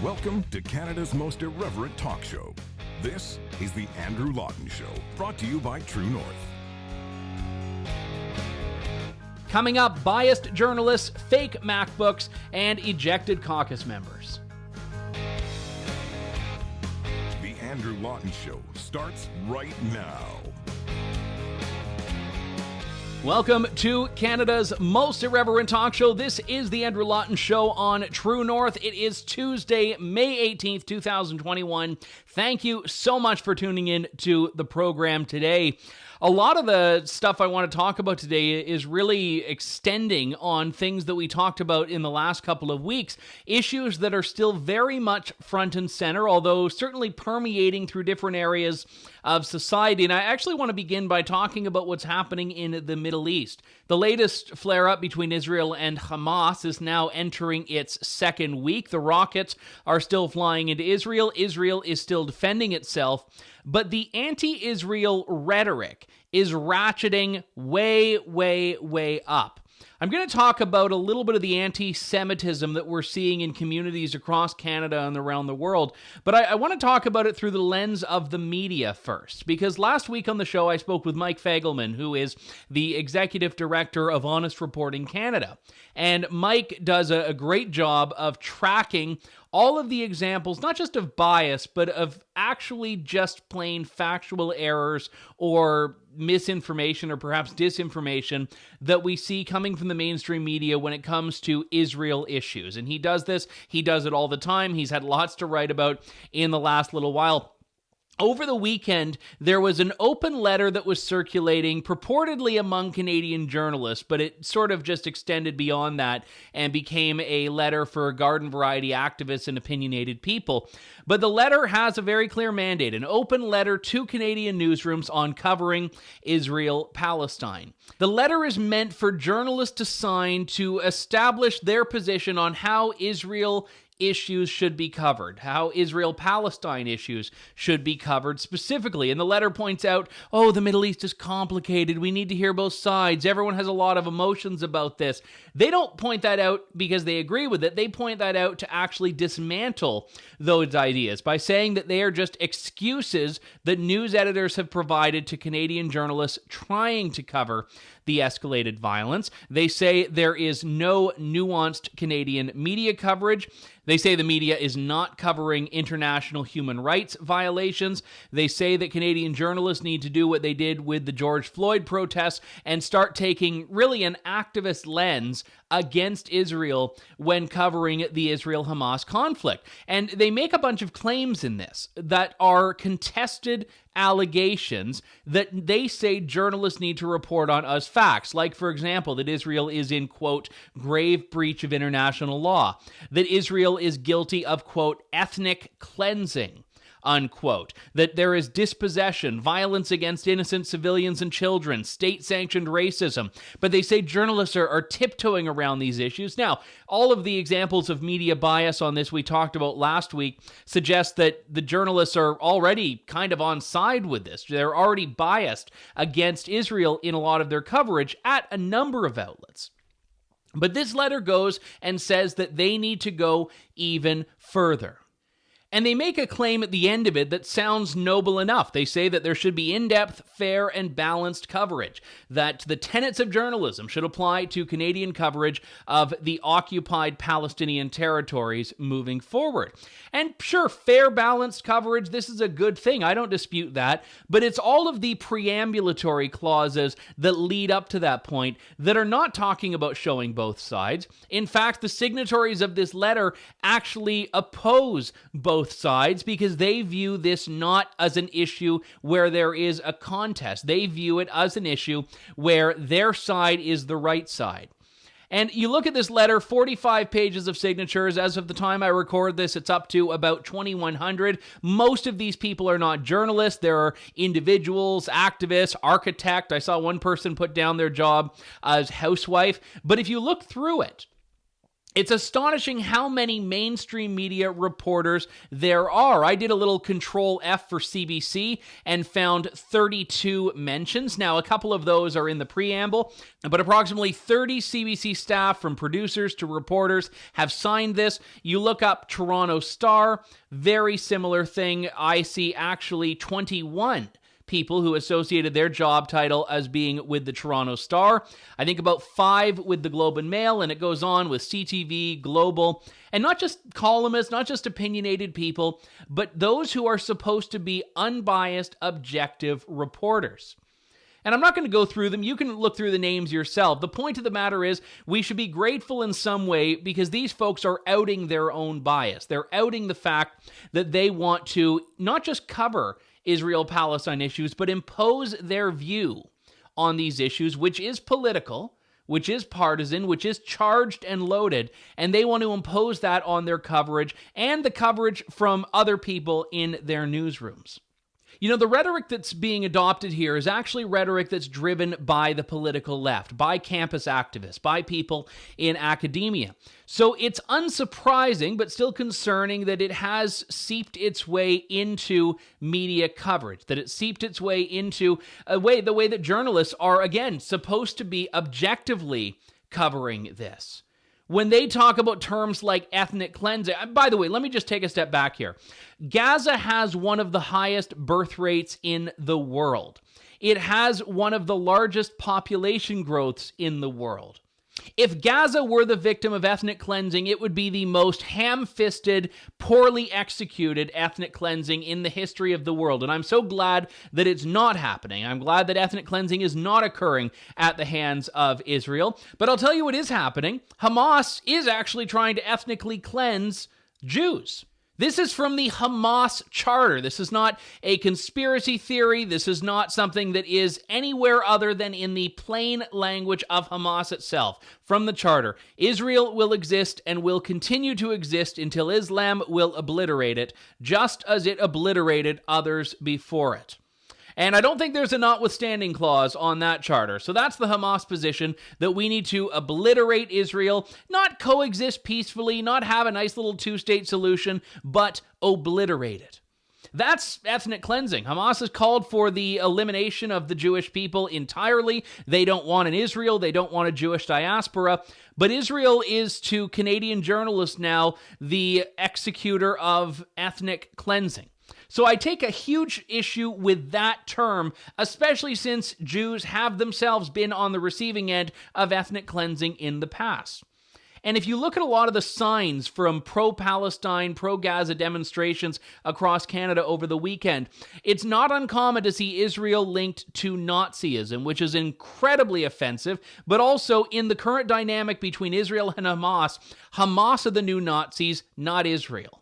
Welcome to Canada's most irreverent talk show. This is The Andrew Lawton Show, brought to you by True North. Coming up, biased journalists, fake MacBooks, and ejected caucus members. The Andrew Lawton Show starts right now. Welcome to Canada's most irreverent talk show. This is the Andrew Lawton Show on True North. It is Tuesday, May 18th, 2021. Thank you so much for tuning in to the program today. A lot of the stuff I want to talk about today is really extending on things that we talked about in the last couple of weeks, issues that are still very much front and center, although certainly permeating through different areas of society. And I actually want to begin by talking about what's happening in the Middle East. The latest flare-up between Israel and Hamas is now entering its second week. The rockets are still flying into Israel. Israel is still defending itself. But the anti-Israel rhetoric is ratcheting way up. I'm going to talk about a little bit of the anti-Semitism that we're seeing in communities across Canada and around the world, but I want to talk about it through the lens of the media first, because last week on the show I spoke with Mike Fagelman, who is the Executive Director of Honest Reporting Canada, and Mike does a great job of tracking all of the examples, not just of bias, but of actually just plain factual errors or misinformation or perhaps disinformation that we see coming from the mainstream media when it comes to Israel issues. And he does it all the time. He's had lots to write about in the last little while. Over the weekend, there was an open letter that was circulating purportedly among Canadian journalists, but it sort of just extended beyond that and became a letter for garden variety activists and opinionated people. But the letter has a very clear mandate, an open letter to Canadian newsrooms on covering Israel-Palestine. The letter is meant for journalists to sign to establish their position on how Israel issues should be covered, how Israel-Palestine issues should be covered specifically. And the letter points out, the Middle East is complicated. We need to hear both sides. Everyone has a lot of emotions about this. They don't point that out because they agree with it. They point that out to actually dismantle those ideas by saying that they are just excuses that news editors have provided to Canadian journalists trying to cover the escalated violence. They say there is no nuanced Canadian media coverage. They say the media is not covering international human rights violations. They say that Canadian journalists need to do what they did with the George Floyd protests and start taking really an activist lens against Israel when covering the Israel-Hamas conflict. And they make a bunch of claims in this that are contested allegations that they say journalists need to report on as facts, like, for example, that Israel is in, quote, grave breach of international law, that Israel is guilty of, quote, ethnic cleansing, unquote, that there is dispossession, violence against innocent civilians and children, state-sanctioned racism. But they say journalists are tiptoeing around these issues. Now, all of the examples of media bias on this we talked about last week suggest that the journalists are already kind of on side with this. They're already biased against Israel in a lot of their coverage at a number of outlets. But this letter goes and says that they need to go even further. And they make a claim at the end of it that sounds noble enough. They say that there should be in-depth, fair, and balanced coverage, that the tenets of journalism should apply to Canadian coverage of the occupied Palestinian territories moving forward. And sure, fair, balanced coverage, this is a good thing. I don't dispute that. But it's all of the preambulatory clauses that lead up to that point that are not talking about showing both sides. In fact, the signatories of this letter actually oppose both sides because they view this not as an issue where there is a contest. They view it as an issue where their side is the right side. And you look at this letter, 45 pages of signatures. As of the time I record this, it's up to about 2,100. Most of these people are not journalists. There are individuals, activists, architect. I saw one person put down their job as housewife. But if you look through it, It's astonishing how many mainstream media reporters there are. I did a little control F for CBC and found 32 mentions. Now, a couple of those are in the preamble, but approximately 30 CBC staff, from producers to reporters, have signed this. You look up Toronto Star, very similar thing. I see actually 21 people who associated their job title as being with the Toronto Star. I think about 5 with the Globe and Mail, and it goes on with CTV, Global, and not just columnists, not just opinionated people, but those who are supposed to be unbiased, objective reporters. And I'm not going to go through them. You can look through the names yourself. The point of the matter is we should be grateful in some way because these folks are outing their own bias. They're outing the fact that they want to not just cover Israel-Palestine issues, but impose their view on these issues, which is political, which is partisan, which is charged and loaded, and they want to impose that on their coverage and the coverage from other people in their newsrooms. You know, the rhetoric that's being adopted here is actually rhetoric that's driven by the political left, by campus activists, by people in academia. So it's unsurprising, but still concerning, that it has seeped its way into media coverage, that it seeped its way into the way that journalists are, again, supposed to be objectively covering this. When they talk about terms like ethnic cleansing, by the way, let me just take a step back here. Gaza has one of the highest birth rates in the world. It has one of the largest population growths in the world. If Gaza were the victim of ethnic cleansing, it would be the most ham-fisted, poorly executed ethnic cleansing in the history of the world. And I'm so glad that it's not happening. I'm glad that ethnic cleansing is not occurring at the hands of Israel. But I'll tell you what is happening. Hamas is actually trying to ethnically cleanse Jews. This is from the Hamas Charter. This is not a conspiracy theory. This is not something that is anywhere other than in the plain language of Hamas itself. From the Charter, Israel will exist and will continue to exist until Islam will obliterate it, just as it obliterated others before it. And I don't think there's a notwithstanding clause on that charter. So that's the Hamas position, that we need to obliterate Israel, not coexist peacefully, not have a nice little two-state solution, but obliterate it. That's ethnic cleansing. Hamas has called for the elimination of the Jewish people entirely. They don't want an Israel. They don't want a Jewish diaspora. But Israel is, to Canadian journalists now, the executor of ethnic cleansing. So I take a huge issue with that term, especially since Jews have themselves been on the receiving end of ethnic cleansing in the past. And if you look at a lot of the signs from pro-Palestine, pro-Gaza demonstrations across Canada over the weekend, it's not uncommon to see Israel linked to Nazism, which is incredibly offensive, but also in the current dynamic between Israel and Hamas, Hamas are the new Nazis, not Israel.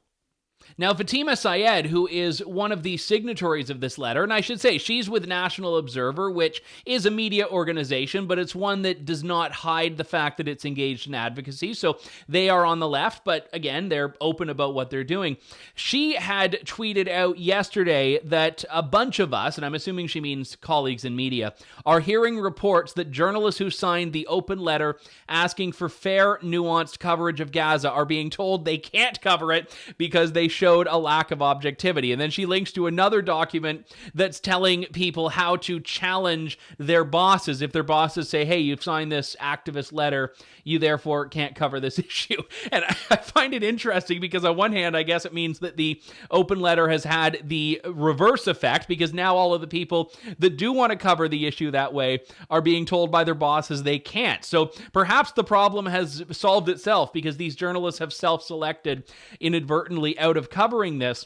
Now, Fatima Syed, who is one of the signatories of this letter, and I should say she's with National Observer, which is a media organization, but it's one that does not hide the fact that it's engaged in advocacy. So they are on the left, but again, they're open about what they're doing. She had tweeted out yesterday that a bunch of us, and I'm assuming she means colleagues in media, are hearing reports that journalists who signed the open letter asking for fair, nuanced coverage of Gaza are being told they can't cover it because they showed a lack of objectivity. And then she links to another document that's telling people how to challenge their bosses. If their bosses say, hey, you've signed this activist letter, you therefore can't cover this issue. And I find it interesting because on one hand, I guess it means that the open letter has had the reverse effect, because now all of the people that do want to cover the issue that way are being told by their bosses they can't. So perhaps the problem has solved itself because these journalists have self-selected inadvertently out of covering this.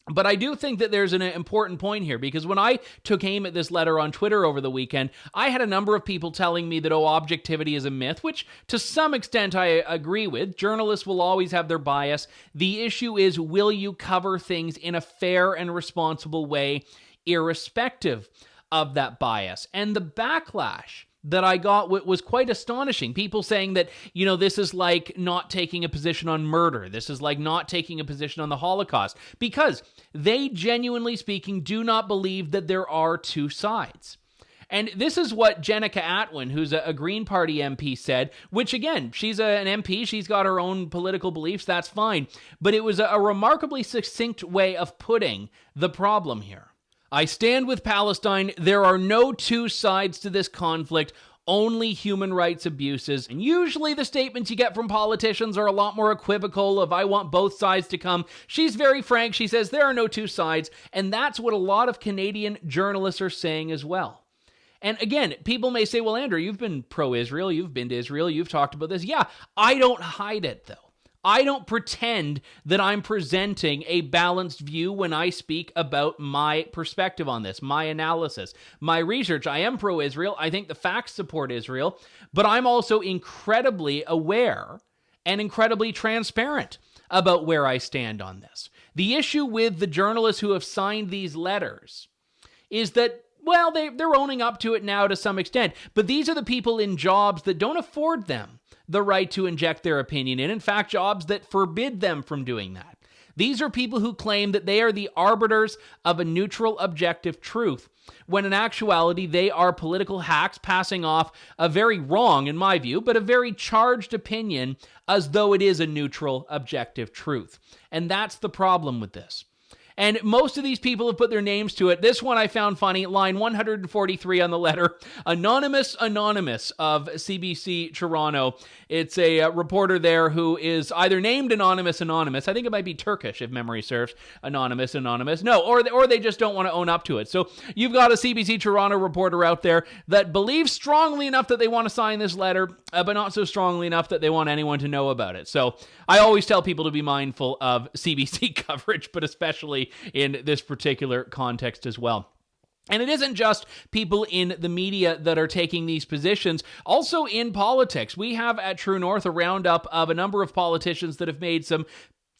But I do think that there's an important point here, because when I took aim at this letter on Twitter over the weekend, I had a number of people telling me that, objectivity is a myth, which to some extent I agree with. Journalists will always have their bias. The issue is, will you cover things in a fair and responsible way, irrespective of that bias? And the backlash that I got was quite astonishing. People saying that, this is like not taking a position on murder. This is like not taking a position on the Holocaust, because they, genuinely speaking, do not believe that there are two sides. And this is what Jenica Atwin, who's a Green Party MP, said, which again, she's an MP, she's got her own political beliefs, that's fine. But it was a remarkably succinct way of putting the problem here. I stand with Palestine. There are no two sides to this conflict, only human rights abuses. And usually the statements you get from politicians are a lot more equivocal of, I want both sides to come. She's very frank. She says there are no two sides. And that's what a lot of Canadian journalists are saying as well. And again, people may say, well, Andrew, you've been pro-Israel, you've been to Israel, you've talked about this. Yeah, I don't hide it, though. I don't pretend that I'm presenting a balanced view when I speak about my perspective on this, my analysis, my research. I am pro-Israel. I think the facts support Israel, but I'm also incredibly aware and incredibly transparent about where I stand on this. The issue with the journalists who have signed these letters is that, well, they're owning up to it now to some extent, but these are the people in jobs that don't afford them the right to inject their opinion in fact, jobs that forbid them from doing that. These are people who claim that they are the arbiters of a neutral, objective truth, when in actuality, they are political hacks passing off a very wrong, in my view, but a very charged opinion as though it is a neutral, objective truth. And that's the problem with this. And most of these people have put their names to it. This one I found funny, line 143 on the letter, Anonymous of CBC Toronto. It's a reporter there who is either named Anonymous. I think it might be Turkish, if memory serves. Anonymous. No, or they just don't want to own up to it. So you've got a CBC Toronto reporter out there that believes strongly enough that they want to sign this letter, but not so strongly enough that they want anyone to know about it. So I always tell people to be mindful of CBC coverage, but especially in this particular context as well. And it isn't just people in the media that are taking these positions. Also in politics, we have at True North a roundup of a number of politicians that have made some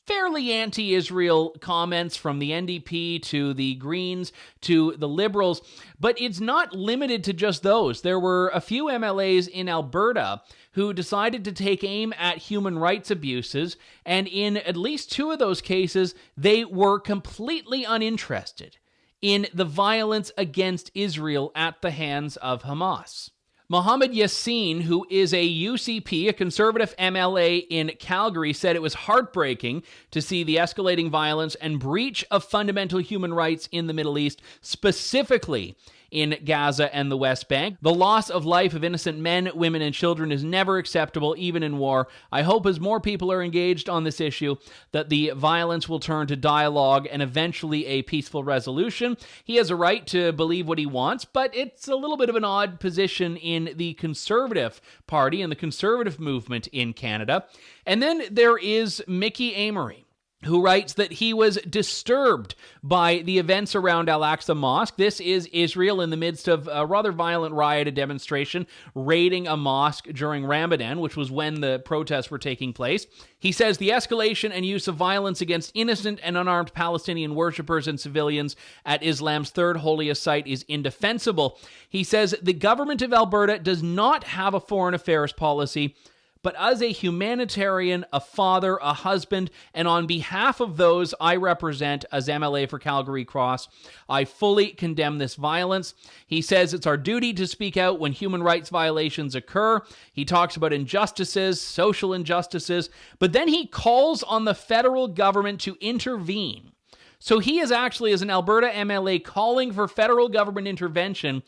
fairly anti-Israel comments, from the NDP to the Greens to the Liberals. But it's not limited to just those. There were a few MLAs in Alberta who decided to take aim at human rights abuses, and in at least two of those cases, they were completely uninterested in the violence against Israel at the hands of Hamas. Mohammed Yassin, who is a UCP, a conservative MLA in Calgary, said it was heartbreaking to see the escalating violence and breach of fundamental human rights in the Middle East, specifically in Gaza and the West Bank. The loss of life of innocent men, women, and children is never acceptable, even in war. I hope as more people are engaged on this issue that the violence will turn to dialogue and eventually a peaceful resolution. He has a right to believe what he wants, but it's a little bit of an odd position in the Conservative Party and the Conservative movement in Canada. And then there is Mickey Amory, who writes that he was disturbed by the events around Al-Aqsa Mosque. This is Israel in the midst of a rather violent riot, a demonstration, raiding a mosque during Ramadan, which was when the protests were taking place. He says the escalation and use of violence against innocent and unarmed Palestinian worshippers and civilians at Islam's third holiest site is indefensible. He says the government of Alberta does not have a foreign affairs policy, but as a humanitarian, a father, a husband, and on behalf of those I represent as MLA for Calgary Cross, I fully condemn this violence. He says it's our duty to speak out when human rights violations occur. He talks about injustices, social injustices, but then he calls on the federal government to intervene. So he is actually, as an Alberta MLA, calling for federal government intervention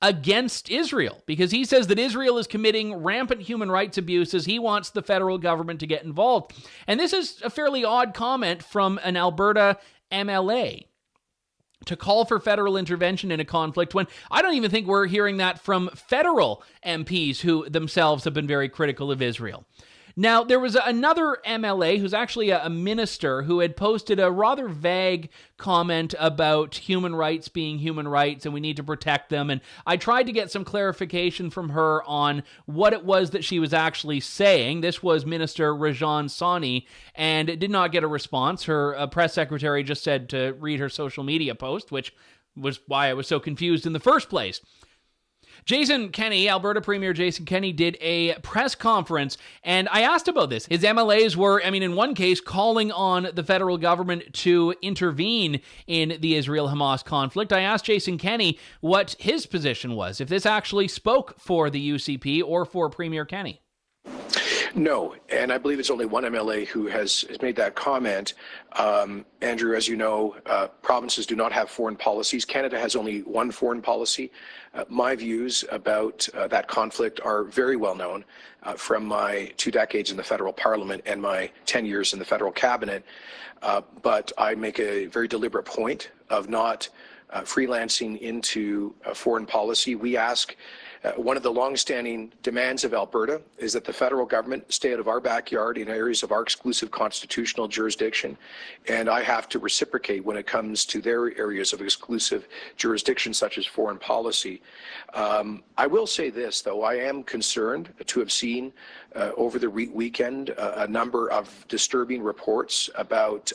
against Israel, because he says that Israel is committing rampant human rights abuses. He wants the federal government to get involved. And this is a fairly odd comment from an Alberta MLA to call for federal intervention in a conflict, when I don't even think we're hearing that from federal MPs who themselves have been very critical of Israel. Now, there was another MLA who's actually a minister who had posted a rather vague comment about human rights being human rights and we need to protect them. And I tried to get some clarification from her on what it was that she was actually saying. This was Minister Rajan Sawhney, and it did not get a response. Her press secretary just said to read her social media post, which was why I was so confused in the first place. Jason Kenney, Alberta Premier Jason Kenney, did a press conference, and I asked about this. His MLAs were, in one case, calling on the federal government to intervene in the Israel-Hamas conflict. I asked Jason Kenney what his position was, if this actually spoke for the UCP or for Premier Kenney. No, and I believe it's only one MLA who has made that comment. Andrew, as you know, provinces do not have foreign policies. Canada has only one foreign policy. My views about that conflict are very well known from my 2 decades in the federal parliament and my 10 years in the federal cabinet. But I make a very deliberate point of not freelancing into foreign policy. We ask one of the long-standing demands of Alberta is that the federal government stay out of our backyard in areas of our exclusive constitutional jurisdiction, and I have to reciprocate when it comes to their areas of exclusive jurisdiction, such as foreign policy. I will say this, though. I am concerned to have seen over the weekend a number of disturbing reports about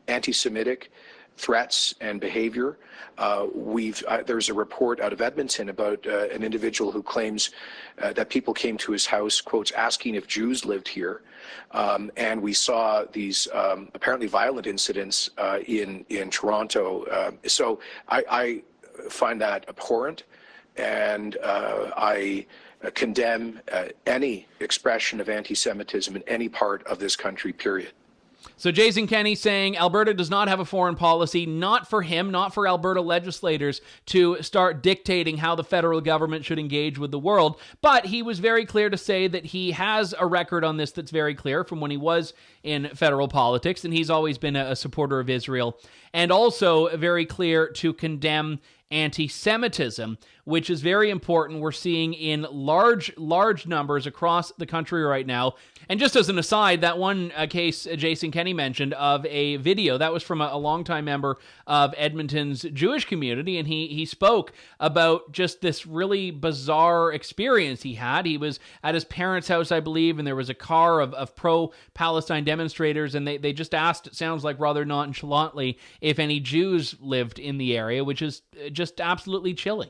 anti-Semitic threats and behavior. There's a report out of Edmonton about an individual who claims that people came to his house, quotes, asking if Jews lived here. And we saw these apparently violent incidents in Toronto. So I find that abhorrent, and I condemn any expression of anti-Semitism in any part of this country, period. So Jason Kenney saying Alberta does not have a foreign policy, not for him, not for Alberta legislators to start dictating how the federal government should engage with the world. But he was very clear to say that he has a record on this that's very clear from when he was in federal politics, and he's always been a supporter of Israel, and also very clear to condemn anti-Semitism, which is very important. We're seeing in large numbers across the country right now. And just as an aside, that one case Jason Kenney mentioned of a video, that was from a longtime member of Edmonton's Jewish community, and he spoke about just this really bizarre experience he had. He was at his parents' house, I believe, and there was a car of pro-Palestine demonstrators, and they just asked, it sounds like rather nonchalantly, if any Jews lived in the area, which is just absolutely chilling.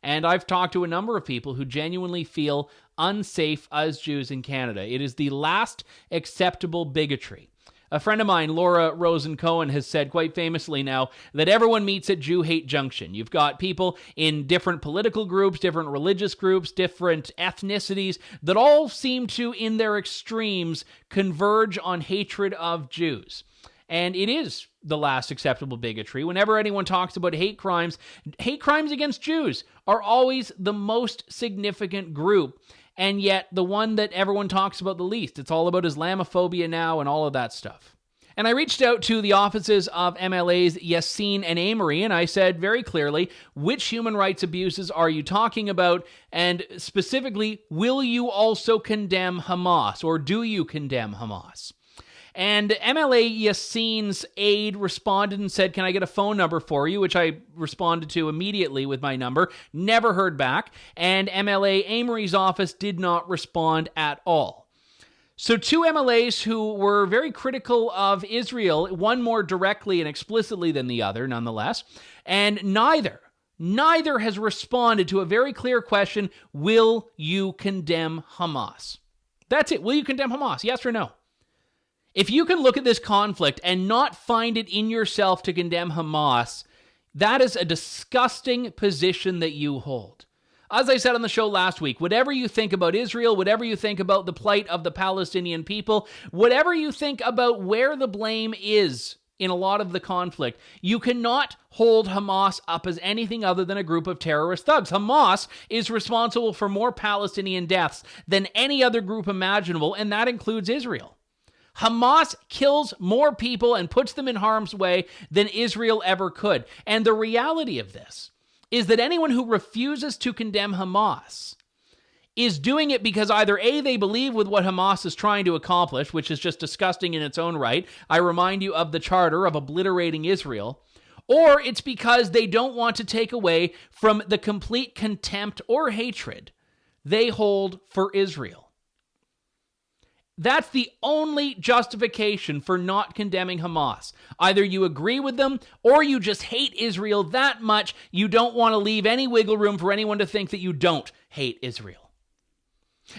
And I've talked to a number of people who genuinely feel unsafe as Jews in Canada. It is the last acceptable bigotry. A friend of mine, Laura Rosen-Cohen, has said quite famously now that everyone meets at Jew-hate junction. You've got people in different political groups, different religious groups, different ethnicities that all seem to, in their extremes, converge on hatred of Jews. And it is the last acceptable bigotry. Whenever anyone talks about hate crimes against Jews are always the most significant group, and yet the one that everyone talks about the least. It's all about Islamophobia now and all of that stuff. And I reached out to the offices of MLAs Yassine and Amory, and I said very clearly, which human rights abuses are you talking about? And specifically, will you also condemn Hamas, or do you condemn Hamas? And MLA Yassine's aide responded and said, can I get a phone number for you? Which I responded to immediately with my number. Never heard back. And MLA Amory's office did not respond at all. So two MLAs who were very critical of Israel, one more directly and explicitly than the other, nonetheless, and neither has responded to a very clear question, will you condemn Hamas? That's it. Will you condemn Hamas? Yes or no? If you can look at this conflict and not find it in yourself to condemn Hamas, that is a disgusting position that you hold. As I said on the show last week, whatever you think about Israel, whatever you think about the plight of the Palestinian people, whatever you think about where the blame is in a lot of the conflict, you cannot hold Hamas up as anything other than a group of terrorist thugs. Hamas is responsible for more Palestinian deaths than any other group imaginable, and that includes Israel. Hamas kills more people and puts them in harm's way than Israel ever could. And the reality of this is that anyone who refuses to condemn Hamas is doing it because either A, they believe with what Hamas is trying to accomplish, which is just disgusting in its own right. I remind you of the charter of obliterating Israel. Or it's because they don't want to take away from the complete contempt or hatred they hold for Israel. That's the only justification for not condemning Hamas. Either you agree with them or you just hate Israel that much you don't want to leave any wiggle room for anyone to think that you don't hate Israel.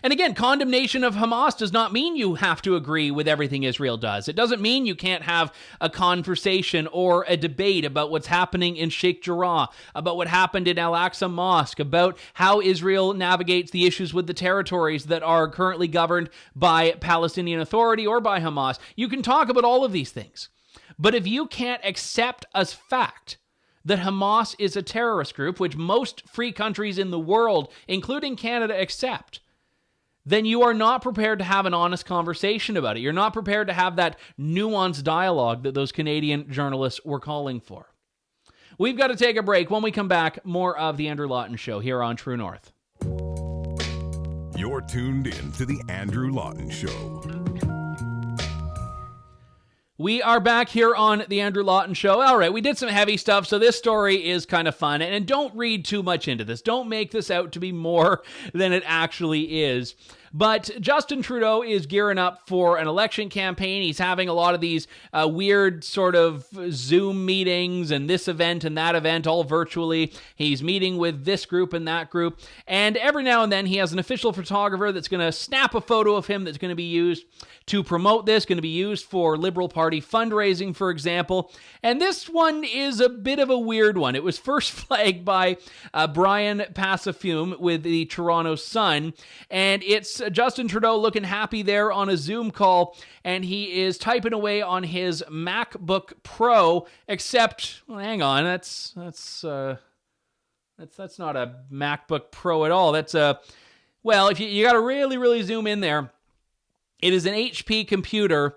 And again, condemnation of Hamas does not mean you have to agree with everything Israel does. It doesn't mean you can't have a conversation or a debate about what's happening in Sheikh Jarrah, about what happened in Al-Aqsa Mosque, about how Israel navigates the issues with the territories that are currently governed by Palestinian Authority or by Hamas. You can talk about all of these things. But if you can't accept as fact that Hamas is a terrorist group, which most free countries in the world, including Canada, accept, then you are not prepared to have an honest conversation about it. You're not prepared to have that nuanced dialogue that those Canadian journalists were calling for. We've got to take a break. When we come back, more of the Andrew Lawton Show here on True North. You're tuned in to the Andrew Lawton Show. We are back here on the Andrew Lawton Show. All right, we did some heavy stuff, so this story is kind of fun. And don't read too much into this. Don't make this out to be more than it actually is. But Justin Trudeau is gearing up for an election campaign. He's having a lot of these weird sort of Zoom meetings and this event and that event all virtually. He's meeting with this group and that group. And every now and then he has an official photographer that's going to snap a photo of him that's going to be used to promote this, going to be used for Liberal Party fundraising, for example. And this one is a bit of a weird one. It was first flagged by Brian Passafume with the Toronto Sun, and it's Justin Trudeau looking happy there on a Zoom call, and he is typing away on his MacBook Pro, except, well, hang on, that's not a MacBook Pro at all. That's well, if you got to really zoom in there, it is an HP computer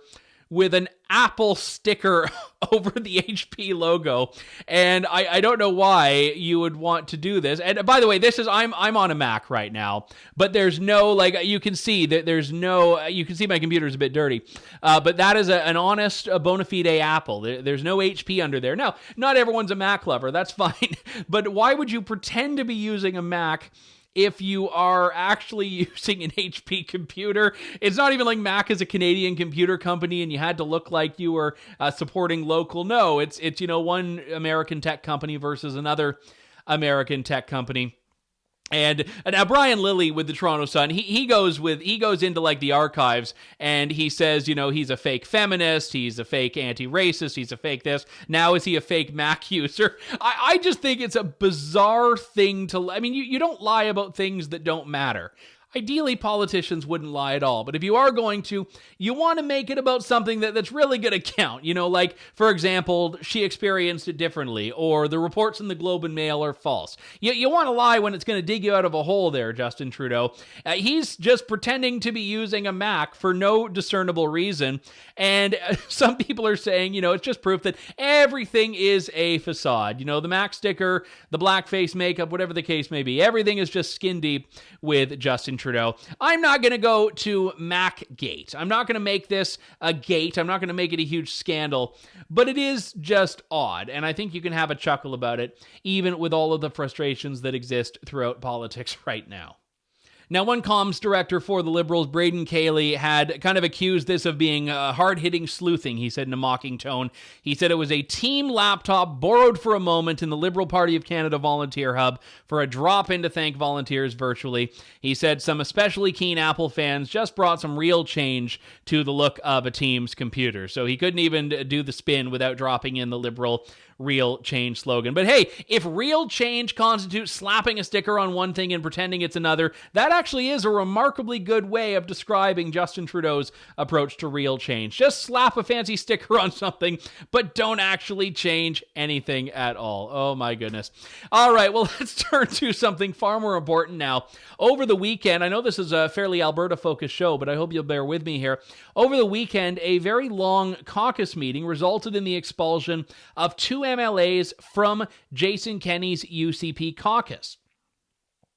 with an Apple sticker over the HP logo. And I don't know why you would want to do this. And by the way, this is, I'm on a Mac right now, but there's no, like, you can see that there's no, you can see my computer's a bit dirty, but that is an honest, bona fide Apple. There's no HP under there. Now, not everyone's a Mac lover, that's fine, but why would you pretend to be using a Mac if you are actually using an HP computer? It's not even like Mac is a Canadian computer company and you had to look like you were supporting local. No, it's one American tech company versus another American tech company. And now Brian Lilly with the Toronto Sun, he goes into like the archives and he says, he's a fake feminist, he's a fake anti-racist, he's a fake this. Now is he a fake Mac user? I just think it's a bizarre thing to, you don't lie about things that don't matter. Ideally, politicians wouldn't lie at all, but if you are going to, you want to make it about something that's really going to count. Like, for example, she experienced it differently, or the reports in the Globe and Mail are false. You want to lie when it's going to dig you out of a hole there, Justin Trudeau. He's just pretending to be using a Mac for no discernible reason, and some people are saying, it's just proof that everything is a facade. The Mac sticker, the blackface makeup, whatever the case may be, everything is just skin deep with Justin Trudeau. I'm not going to go to MacGate. I'm not going to make this a gate. I'm not going to make it a huge scandal, but it is just odd, and I think you can have a chuckle about it, even with all of the frustrations that exist throughout politics right now. Now, one comms director for the Liberals, Braden Cayley, had kind of accused this of being hard-hitting sleuthing, he said in a mocking tone. He said it was a team laptop borrowed for a moment in the Liberal Party of Canada Volunteer Hub for a drop-in to thank volunteers virtually. He said some especially keen Apple fans just brought some real change to the look of a team's computer. So he couldn't even do the spin without dropping in the Liberal real change slogan. But hey, if real change constitutes slapping a sticker on one thing and pretending it's another, that actually is a remarkably good way of describing Justin Trudeau's approach to real change. Just slap a fancy sticker on something, but don't actually change anything at all. Oh my goodness. All right, well, let's turn to something far more important now. Over the weekend, I know this is a fairly Alberta-focused show, but I hope you'll bear with me here. Over the weekend, a very long caucus meeting resulted in the expulsion of 2 MLAs from Jason Kenney's UCP caucus.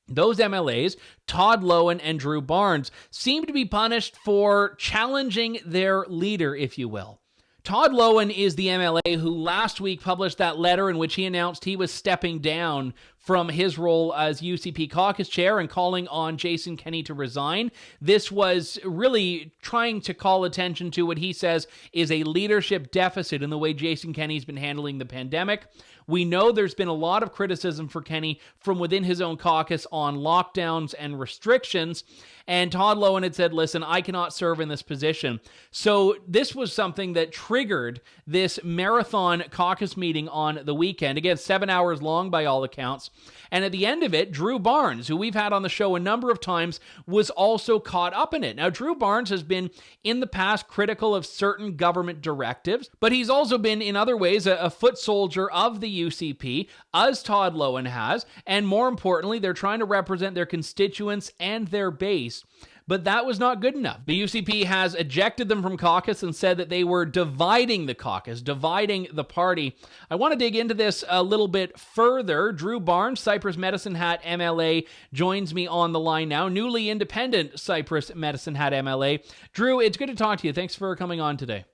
Those MLAs, Todd Lawton and Drew Barnes, seem to be punished for challenging their leader, if you will. Todd Lawton is the MLA who last week published that letter in which he announced he was stepping down from his role as UCP caucus chair and calling on Jason Kenney to resign. This was really trying to call attention to what he says is a leadership deficit in the way Jason Kenney's been handling the pandemic. We know there's been a lot of criticism for Kenney from within his own caucus on lockdowns and restrictions. And Todd Lawton had said, listen, I cannot serve in this position. So this was something that triggered this marathon caucus meeting on the weekend. Again, 7 hours long by all accounts. And at the end of it, Drew Barnes, who we've had on the show a number of times, was also caught up in it. Now, Drew Barnes has been in the past critical of certain government directives, but he's also been in other ways a foot soldier of the UCP, as Todd Lawton has. And more importantly, they're trying to represent their constituents and their base. But that was not good enough. The UCP has ejected them from caucus and said that they were dividing the caucus, dividing the party. I want to dig into this a little bit further. Drew Barnes, Cypress Medicine Hat MLA, joins me on the line now. Newly independent Cypress Medicine Hat MLA. Drew, it's good to talk to you. Thanks for coming on today.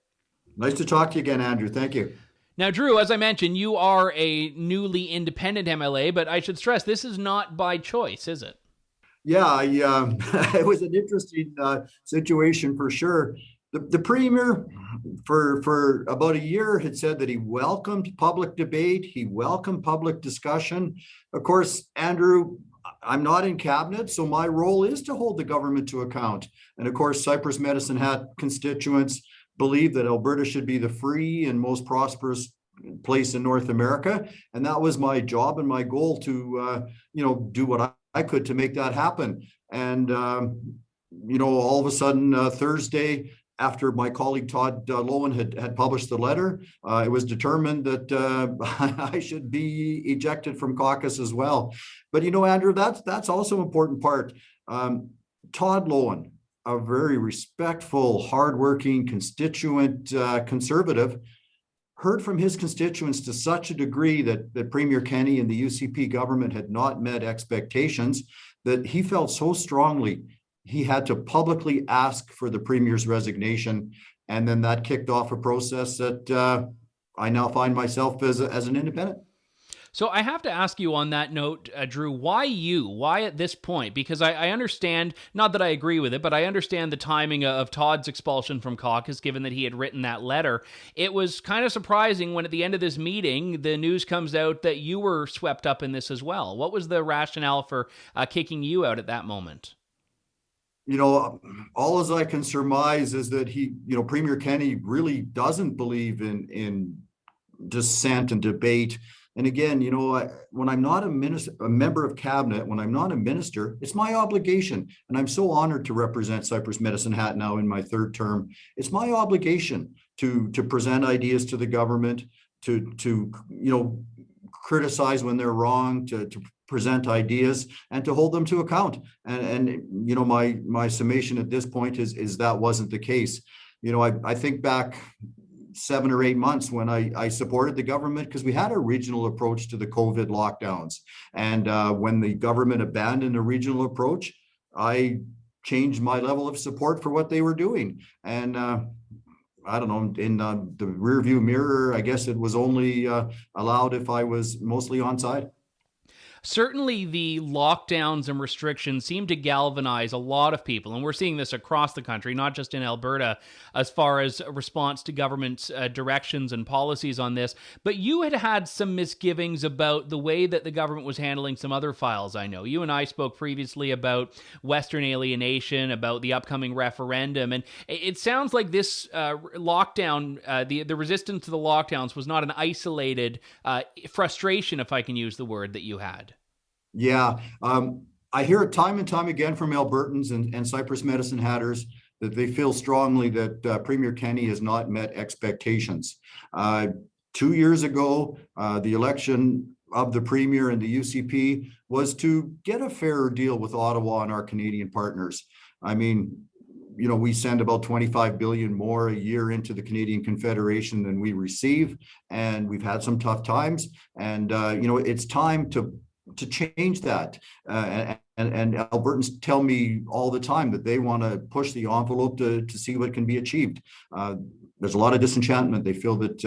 Nice to talk to you again, Andrew. Thank you. Now, Drew, as I mentioned, you are a newly independent MLA, but I should stress this is not by choice, is it? Yeah, it was an interesting situation for sure. The premier, for about a year, had said that he welcomed public debate, he welcomed public discussion. Of course, Andrew, I'm not in cabinet, so my role is to hold the government to account. And of course, Cypress Medicine Hat constituents believe that Alberta should be the free and most prosperous place in North America. And that was my job and my goal to, do what I could to make that happen. And, all of a sudden, Thursday, after my colleague Todd Lawton had published the letter, it was determined that I should be ejected from caucus as well. But, Andrew, that's also an important part. Todd Lawton, a very respectful, hardworking, constituent conservative, heard from his constituents to such a degree that Premier Kenney and the UCP government had not met expectations that he felt so strongly he had to publicly ask for the Premier's resignation. And then that kicked off a process that I now find myself as an independent. So I have to ask you on that note, Drew, why you? Why at this point? Because I understand, not that I agree with it, but I understand the timing of Todd's expulsion from caucus, given that he had written that letter. It was kind of surprising when at the end of this meeting, the news comes out that you were swept up in this as well. What was the rationale for kicking you out at that moment? All as I can surmise is that Premier Kenney really doesn't believe in dissent and debate. And again, when I'm not a member of cabinet, when I'm not a minister, it's my obligation. And I'm so honored to represent Cypress Medicine Hat now in my third term. It's my obligation to present ideas to the government, to criticize when they're wrong, to present ideas and to hold them to account. And my summation at this point is that wasn't the case. I think back 7 or 8 months when I supported the government because we had a regional approach to the COVID lockdowns. And when the government abandoned a regional approach, I changed my level of support for what they were doing. And I don't know, in the rearview mirror, I guess it was only allowed if I was mostly on side. Certainly, the lockdowns and restrictions seem to galvanize a lot of people, and we're seeing this across the country, not just in Alberta, as far as a response to government's directions and policies on this. But you had some misgivings about the way that the government was handling some other files, I know. You and I spoke previously about Western alienation, about the upcoming referendum, and it sounds like this lockdown, the resistance to the lockdowns was not an isolated frustration, if I can use the word, that you had. Yeah, I hear it time and time again from Albertans and Cypress Medicine Hatters that they feel strongly that Premier Kenney has not met expectations. 2 years ago, the election of the Premier and the UCP was to get a fairer deal with Ottawa and our Canadian partners. I mean, we send about 25 billion more a year into the Canadian Confederation than we receive, and we've had some tough times. And it's time to change that. And and Albertans tell me all the time that they want to push the envelope to see what can be achieved. There's a lot of disenchantment. They feel that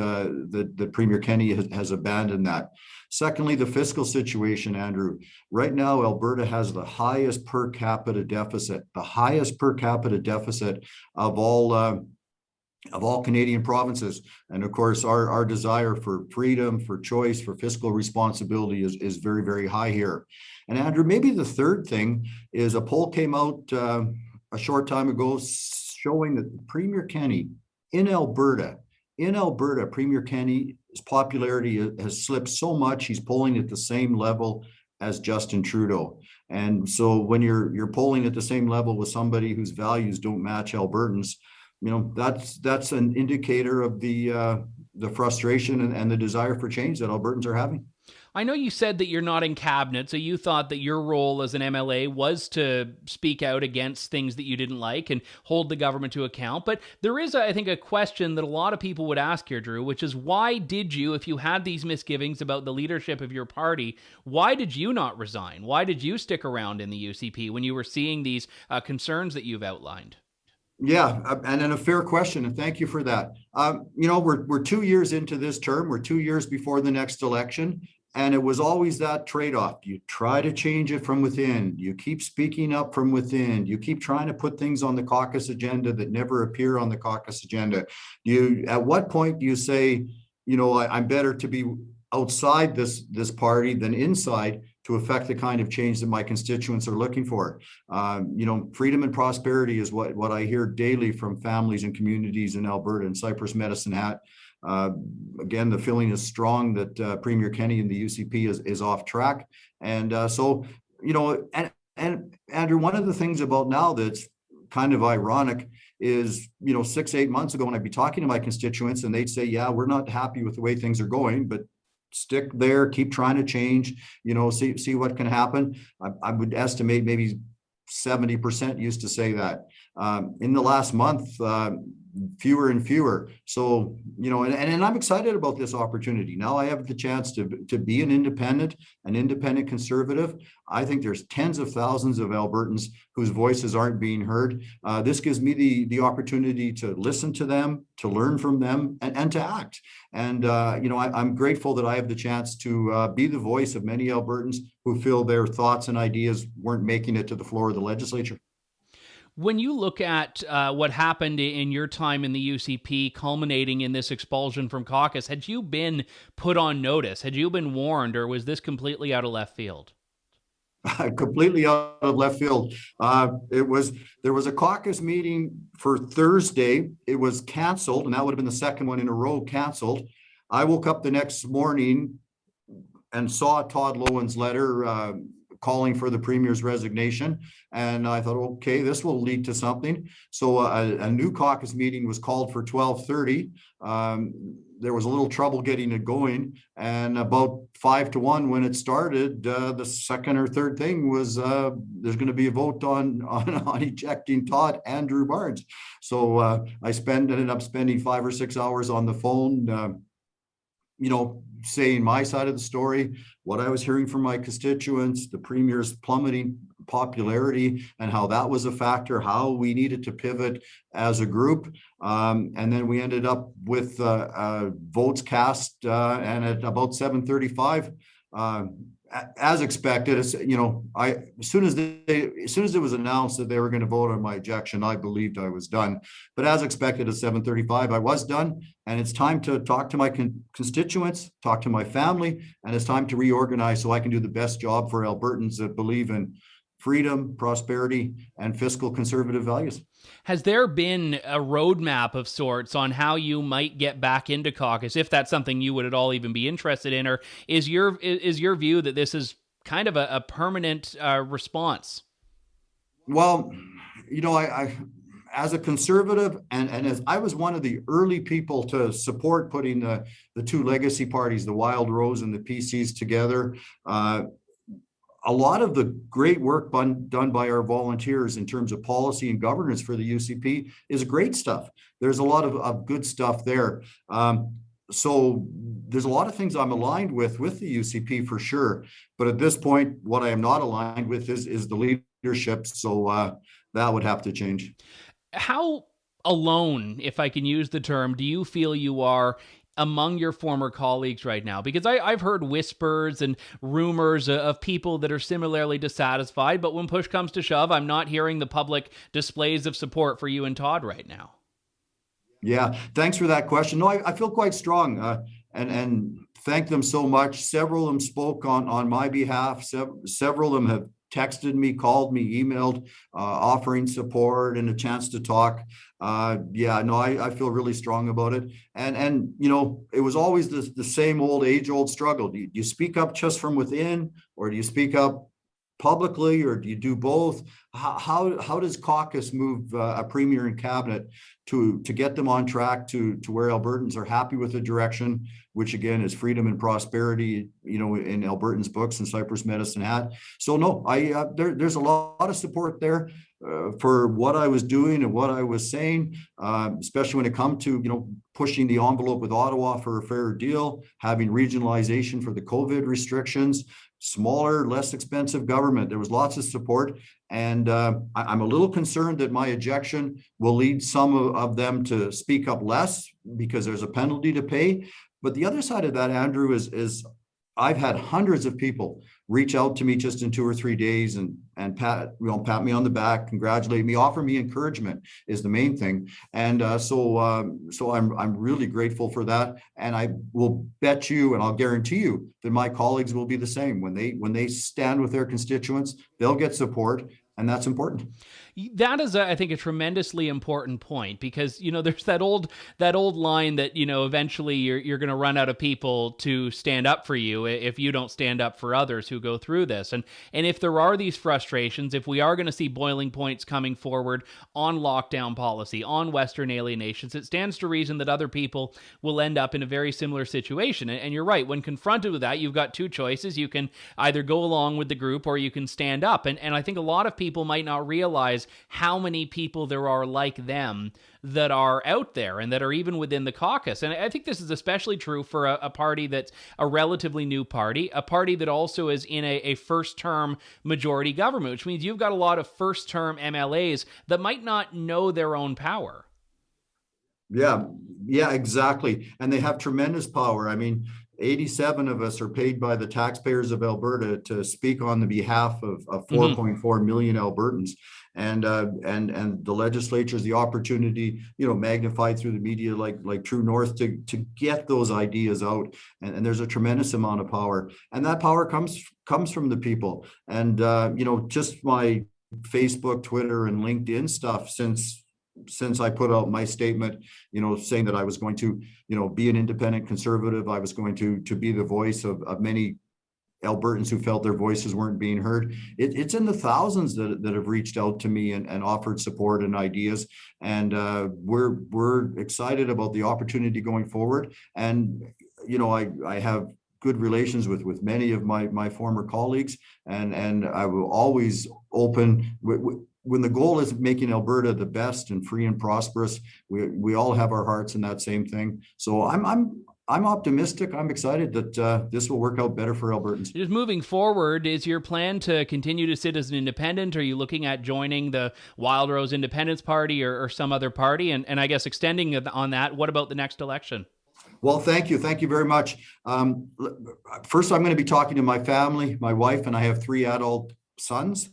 that Premier Kenney has abandoned that. Secondly, the fiscal situation, Andrew. Right now, Alberta has the highest per capita deficit, of all Canadian provinces. And of course, our desire for freedom, for choice, for fiscal responsibility is very, very high here. And Andrew, maybe the third thing is a poll came out a short time ago showing that Premier Kenney in Alberta, Premier Kenney's popularity has slipped so much, he's polling at the same level as Justin Trudeau. And so when you're polling at the same level with somebody whose values don't match Albertans, that's an indicator of the frustration and the desire for change that Albertans are having. I know you said that you're not in cabinet, so you thought that your role as an MLA was to speak out against things that you didn't like and hold the government to account. But there is, I think, a question that a lot of people would ask here, Drew, which is why did you, if you had these misgivings about the leadership of your party, why did you not resign? Why did you stick around in the UCP when you were seeing these concerns that you've outlined? Yeah, and then a fair question, and thank you for that. We're 2 years into this term. We're 2 years before the next election. And it was always that trade-off. You try to change it from within. You keep speaking up from within. You keep trying to put things on the caucus agenda that never appear on the caucus agenda. At what point do you say, I'm better to be outside this party than inside to affect the kind of change that my constituents are looking for? Freedom and prosperity is what I hear daily from families and communities in Alberta and Cypress Medicine Hat. Again, the feeling is strong that Premier Kenney and the UCP is off track. And and Andrew, one of the things about now that's kind of ironic is, 6-8 months ago when I'd be talking to my constituents and they'd say, yeah, we're not happy with the way things are going, but stick there, keep trying to change, see what can happen. I would estimate maybe 70% used to say that. In the last month, fewer and fewer. So, and I'm excited about this opportunity. Now I have the chance to be an independent conservative. I think there's tens of thousands of Albertans whose voices aren't being heard. This gives me the opportunity to listen to them, to learn from them, and to act. And, I'm grateful that I have the chance to be the voice of many Albertans who feel their thoughts and ideas weren't making it to the floor of the legislature. When you look at what happened in your time in the UCP, culminating in this expulsion from caucus, had you been put on notice? Had you been warned, or was this completely out of left field? Completely out of left field. There was a caucus meeting for Thursday. It was canceled, and that would have been the second one in a row canceled. I woke up the next morning and saw Todd Loewen's letter calling for the Premier's resignation. And I thought, okay, this will lead to something. So a new caucus meeting was called for 12:30. There was a little trouble getting it going. And about 5-1 when it started, the second or third thing was there's going to be a vote on ejecting Todd and Drew Barnes. So I ended up spending 5 or 6 hours on the phone, saying my side of the story, what I was hearing from my constituents, the Premier's plummeting popularity, and how that was a factor, how we needed to pivot as a group. And then we ended up with votes cast, and at about 7:35, as expected, as soon as it was announced that they were going to vote on my ejection, I believed I was done. But as expected, at 7:35, I was done, and it's time to talk to my constituents, talk to my family, and it's time to reorganize so I can do the best job for Albertans that believe in freedom, prosperity, and fiscal conservative values. Has there been a roadmap of sorts on how you might get back into caucus, if that's something you would at all even be interested in, or is your view that this kind of a permanent response? Well, I as a conservative, and as I was one of the early people to support putting the two legacy parties, the Wild Rose and the PCs, together. A lot of the great work done by our volunteers in terms of policy and governance for the UCP is great stuff. There's a lot of good stuff there. so there's a lot of things I'm aligned with the UCP for sure. But at this point, what I am not aligned with is the leadership. So that would have to change. How alone, if I can use the term, do you feel you are among your former colleagues right now? Because I've heard whispers and rumors of people that are similarly dissatisfied, but when push comes to shove, I'm not hearing the public displays of support for you and Todd right now. Yeah, thanks for that question. No, I feel quite strong, and thank them so much. Several of them spoke on my behalf. Several of them have texted me, called me, emailed, offering support and a chance to talk. Yeah, no, I feel really strong about it. And you know, it was always the same age-old struggle. Do you speak up just from within, or do you speak up publicly, or do you do both? How does caucus move a premier and cabinet to get them on track to where Albertans are happy with the direction, which again is freedom and prosperity, you know, in Albertans' books and Cypress Medicine Hat. So no, there's a lot of support there for what I was doing and what I was saying, especially when it comes to, you know, pushing the envelope with Ottawa for a fair deal, having regionalization for the COVID restrictions, smaller, less expensive government. There was lots of support. And I'm a little concerned that my ejection will lead some of them to speak up less because there's a penalty to pay. But the other side of that, Andrew, is I've had hundreds of people reach out to me just in 2 or 3 days and pat me on the back, congratulate me, offer me encouragement is the main thing. And so I'm really grateful for that. And I will bet you, and I'll guarantee you, that my colleagues will be the same. When they stand with their constituents, they'll get support. And that's important. That is, I think, a tremendously important point, because, you know, there's that old line that, you know, eventually you're going to run out of people to stand up for you if you don't stand up for others who go through this. And if there are these frustrations, if we are going to see boiling points coming forward on lockdown policy, on Western alienations, it stands to reason that other people will end up in a very similar situation. And you're right, when confronted with that, you've got two choices. You can either go along with the group or you can stand up. And I think a lot of people might not realize how many people there are like them that are out there and that are even within the caucus. And I think this is especially true for a party that's a relatively new party, a party that also is in a first-term majority government, which means you've got a lot of first-term MLAs that might not know their own power. Yeah, exactly. And they have tremendous power. I mean, 87 of us are paid by the taxpayers of Alberta to speak on the behalf of 4.4 million Albertans. And the legislature is the opportunity, you know, magnified through the media like True North to get those ideas out. And there's a tremendous amount of power. And that power comes from the people. And, you know, just my Facebook, Twitter, and LinkedIn stuff since I put out my statement, you know, saying that I was going to, you know, be an independent conservative. I was going to be the voice of many Albertans who felt their voices weren't being heard. It's in the thousands that have reached out to me and offered support and ideas. And we're excited about the opportunity going forward. And, you know, I have good relations with many of my former colleagues, and I will always open when the goal is making Alberta the best and free and prosperous. We all have our hearts in that same thing. So I'm optimistic. I'm excited that this will work out better for Albertans. Just moving forward, is your plan to continue to sit as an independent? Are you looking at joining the Wild Rose Independence Party or some other party? And I guess extending on that, what about the next election? Well, thank you. Thank you very much. First, I'm going to be talking to my family, my wife, and I have 3 adult sons.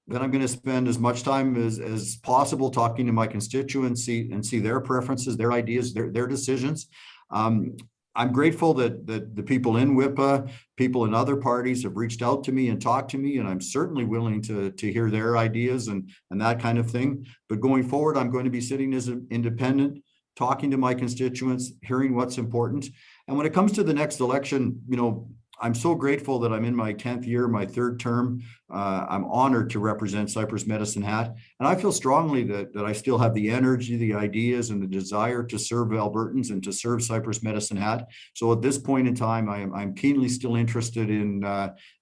Then I'm going to spend as much time as possible talking to my constituency and see their preferences, their ideas, their decisions. I'm grateful that the people in WIPA, people in other parties have reached out to me and talked to me, and I'm certainly willing to hear their ideas and that kind of thing. But going forward, I'm going to be sitting as an independent, talking to my constituents, hearing what's important. And when it comes to the next election, you know, I'm so grateful that I'm in my 10th year, my 3rd term. I'm honored to represent Cypress Medicine Hat. And I feel strongly that I still have the energy, the ideas, and the desire to serve Albertans and to serve Cypress Medicine Hat. So at this point in time, I'm keenly still interested in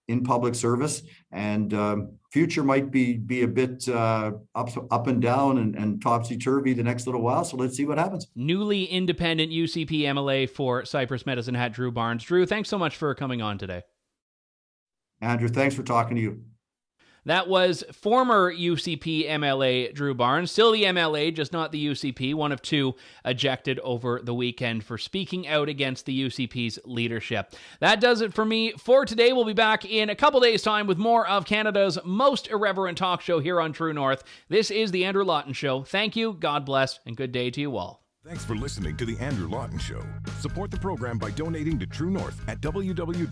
in public service, and future might be a bit up and down and topsy-turvy the next little while. So let's see what happens. Newly independent UCP MLA for Cypress Medicine Hat, Drew Barnes. Drew, thanks so much for coming on today. Andrew, thanks for talking to you. That was former UCP MLA Drew Barnes, still the MLA, just not the UCP, one of two ejected over the weekend for speaking out against the UCP's leadership. That does it for me for today. We'll be back in a couple days' time with more of Canada's most irreverent talk show here on True North. This is The Andrew Lawton Show. Thank you, God bless, and good day to you all. Thanks for listening to The Andrew Lawton Show. Support the program by donating to True North at www.tnc.news.